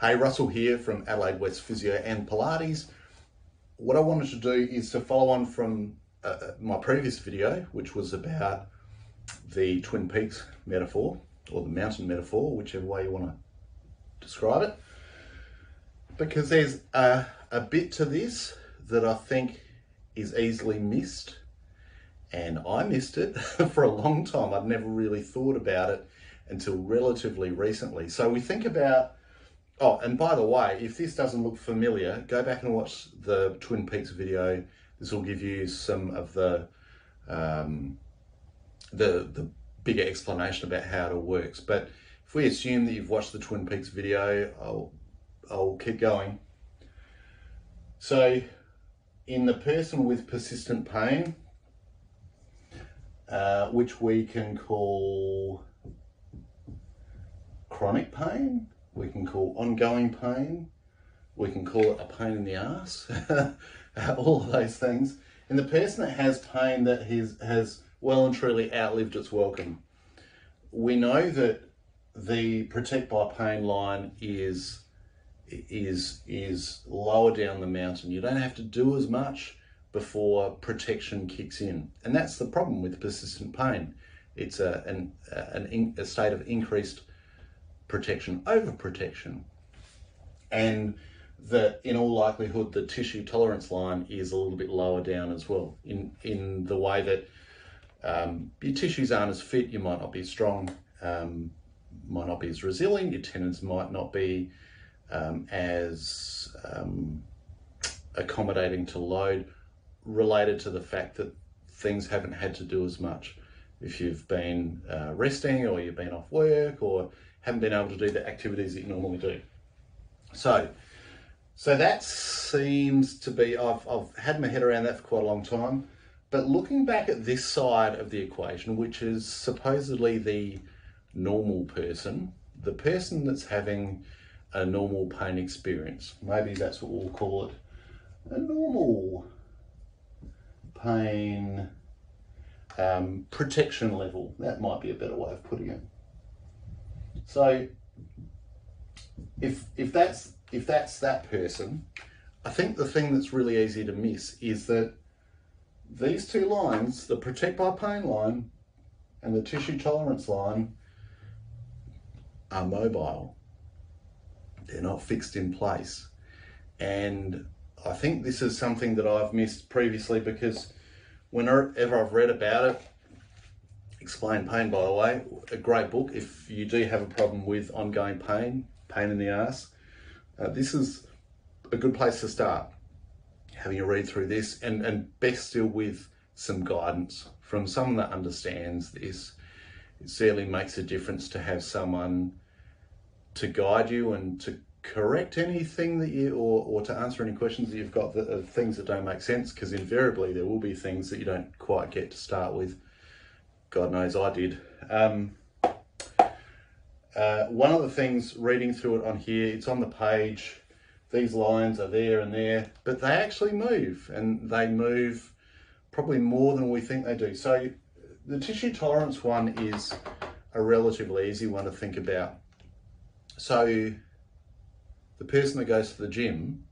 Hey, Russell here from Adelaide West Physio and Pilates. What I wanted to do is to follow on from my previous video, which was about the Twin Peaks metaphor, or the mountain metaphor, whichever way you want to describe it. Because there's a bit to this that I think is easily missed, and I missed it for a long time. I'd never really thought about it until relatively recently. So we think about, oh, and by the way, if this doesn't look familiar, go back and watch the Twin Peaks video. This will give you some of the bigger explanation about how it all works. But if we assume that you've watched the Twin Peaks video, I'll keep going. So in the person with persistent pain, which we can call chronic pain, we can call ongoing pain, we can call it a pain in the ass, all of those things. And the person that has pain that has well and truly outlived its welcome, we know that the protect by pain line is lower down the mountain. You don't have to do as much before protection kicks in. And that's the problem with persistent pain. It's a state of increased protection, overprotection, and that in all likelihood the tissue tolerance line is a little bit lower down as well, in the way that your tissues aren't as fit, you might not be as strong, might not be as resilient, your tendons might not be as accommodating to load, related to the fact that things haven't had to do as much. If you've been resting, or you've been off work, or haven't been able to do the activities that you normally do. So that seems to be, I've had my head around that for quite a long time, but looking back at this side of the equation, which is supposedly the normal person, the person that's having a normal pain experience, maybe that's what we'll call it, a normal pain protection level. That might be a better way of putting it. So if that's that person, I think the thing that's really easy to miss is that these two lines, the protect by pain line and the tissue tolerance line, are mobile. They're not fixed in place. And I think this is something that I've missed previously, because whenever I've read about it, Explain Pain, by the way, a great book if you do have a problem with ongoing pain in the ass. This is a good place to start, having a read through this, and best still with some guidance from someone that understands this. It certainly makes a difference to have someone to guide you and to correct anything that you, or to answer any questions that you've got that are things that don't make sense, because invariably there will be things that you don't quite get to start with. God knows I did. One of the things, reading through it on here, it's on the page, these lines are there and there, but they actually move, and they move probably more than we think they do. So the tissue tolerance one is a relatively easy one to think about. So the person that goes to the gym,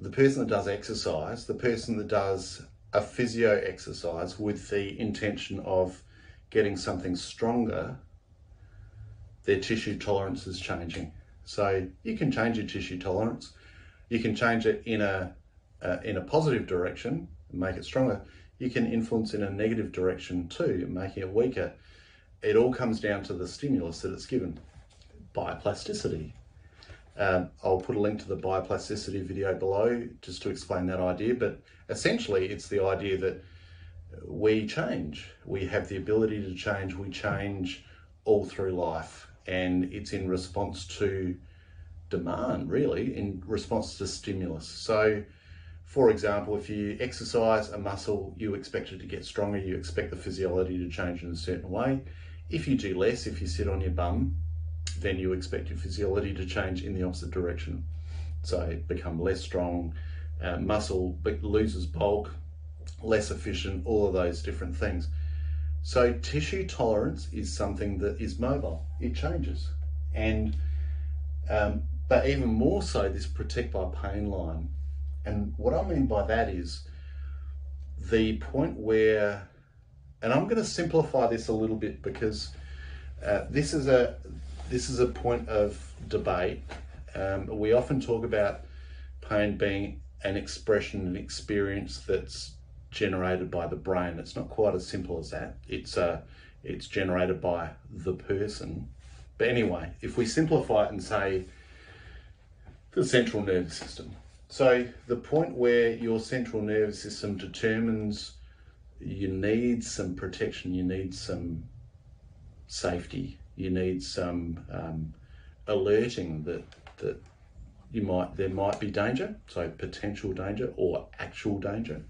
the person that does exercise, the person that does a physio exercise with the intention of getting something stronger, their tissue tolerance is changing. So you can change your tissue tolerance. You can change it in a positive direction and make it stronger. You can influence in a negative direction too, making it weaker. It all comes down to the stimulus that it's given. Bioplasticity. I'll put a link to the bioplasticity video below just to explain that idea, but essentially it's the idea that we change. We have the ability to change. We change all through life, and it's in response to demand, really, in response to stimulus. So, for example, if you exercise a muscle, you expect it to get stronger, you expect the physiology to change in a certain way. If you do less, if you sit on your bum, then you expect your physiology to change in the opposite direction. So become less strong, muscle loses bulk, less efficient, all of those different things. So tissue tolerance is something that is mobile. It changes. And But even more so, this protect by pain line. And what I mean by that is the point where, and I'm going to simplify this a little bit because this is a point of debate. We often talk about pain being an expression, an experience that's generated by the brain. It's not quite as simple as that. It's generated by the person. But anyway, if we simplify it and say the central nervous system. So the point where your central nervous system determines you need some protection, you need some safety, you need some alerting that there might be danger, so potential danger or actual danger.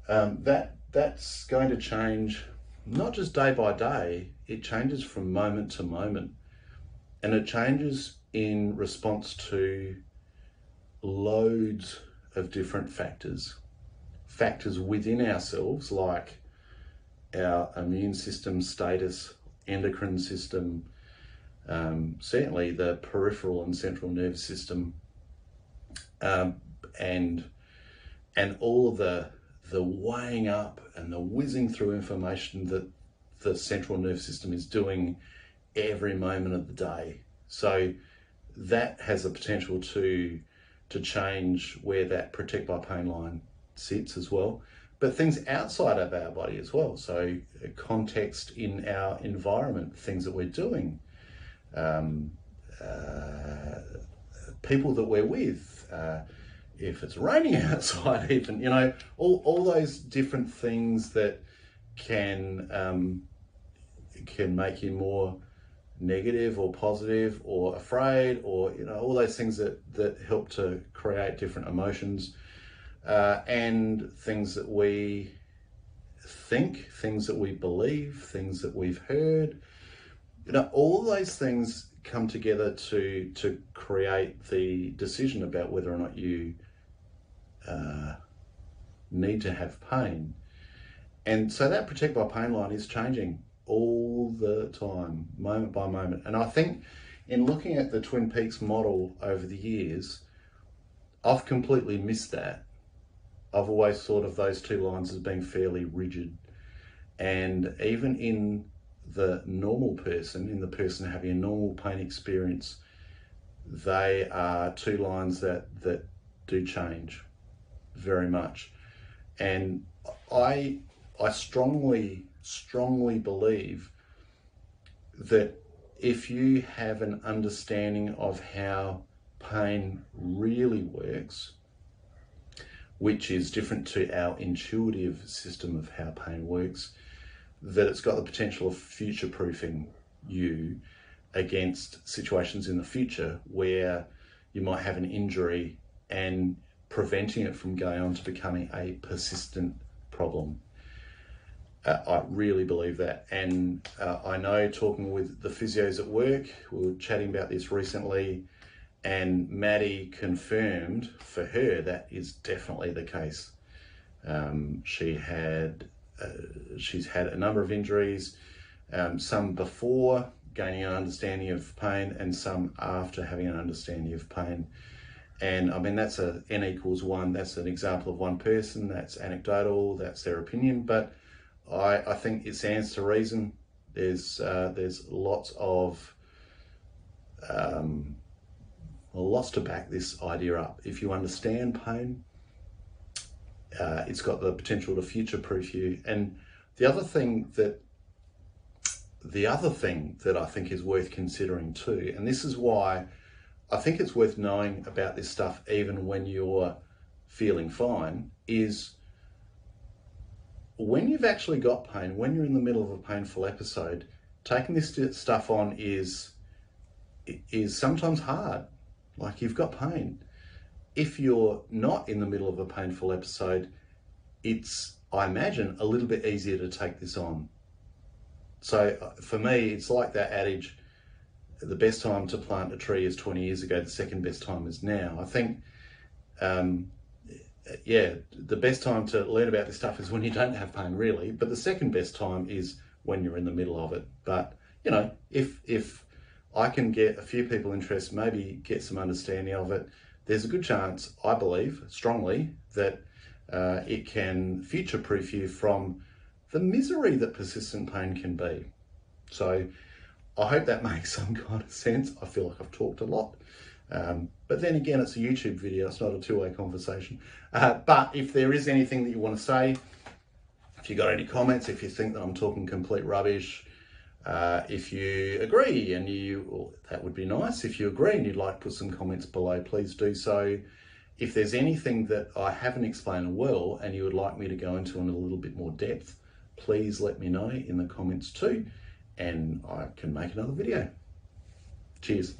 That's going to change not just day by day, it changes from moment to moment, and it changes in response to loads of different factors within ourselves, like our immune system status, endocrine system, certainly the peripheral and central nervous system, and all of the weighing up and the whizzing through information that the central nervous system is doing every moment of the day. So that has the potential to change where that protect by pain line sits as well. But things outside of our body as well. So context in our environment, things that we're doing, people that we're with, if it's raining outside even, all those different things that can make you more negative or positive or afraid, or all those things that help to create different emotions, and things that we think, things that we believe, things that we've heard. All those things come together to create the decision about whether or not you need to have pain. And so that protect by pain line is changing all the time, moment by moment. And I think in looking at the Twin Peaks model over the years, I've completely missed that. I've always thought of those two lines as being fairly rigid. And even in the normal person, in the person having a normal pain experience, they are two lines that do change very much. And I strongly believe that if you have an understanding of how pain really works, which is different to our intuitive system of how pain works, that it's got the potential of future-proofing you against situations in the future where you might have an injury and preventing it from going on to becoming a persistent problem. I really believe that. And I know, talking with the physios at work, we were chatting about this recently, and Maddie confirmed for her that is definitely the case. She's had a number of injuries, some before gaining an understanding of pain and some after having an understanding of pain. And I mean, that's a N equals 1. That's an example of one person. That's anecdotal. That's their opinion. But I think it stands to reason. There's lots to back this idea up. If you understand pain, it's got the potential to future-proof you. And the other thing that I think is worth considering too, and this is why I think it's worth knowing about this stuff even when you're feeling fine, is when you've actually got pain, when you're in the middle of a painful episode, taking this stuff on is sometimes hard. Like, you've got pain. If you're not in the middle of a painful episode, it's, I imagine, a little bit easier to take this on. So for me, it's like that adage, the best time to plant a tree is 20 years ago, the second best time is now. I think, the best time to learn about this stuff is when you don't have pain, really, but the second best time is when you're in the middle of it. But, if I can get a few people interested, maybe get some understanding of it. There's a good chance, I believe strongly, that it can future-proof you from the misery that persistent pain can be. So I hope that makes some kind of sense. I feel like I've talked a lot. But then again, it's a YouTube video, it's not a two-way conversation. But if there is anything that you want to say, if you got any comments, if you think that I'm talking complete rubbish, if you agree and well, that would be nice. If you agree and you'd like to put some comments below, please do so. If there's anything that I haven't explained well and you would like me to go into in a little bit more depth, please let me know in the comments too, and I can make another video. Cheers.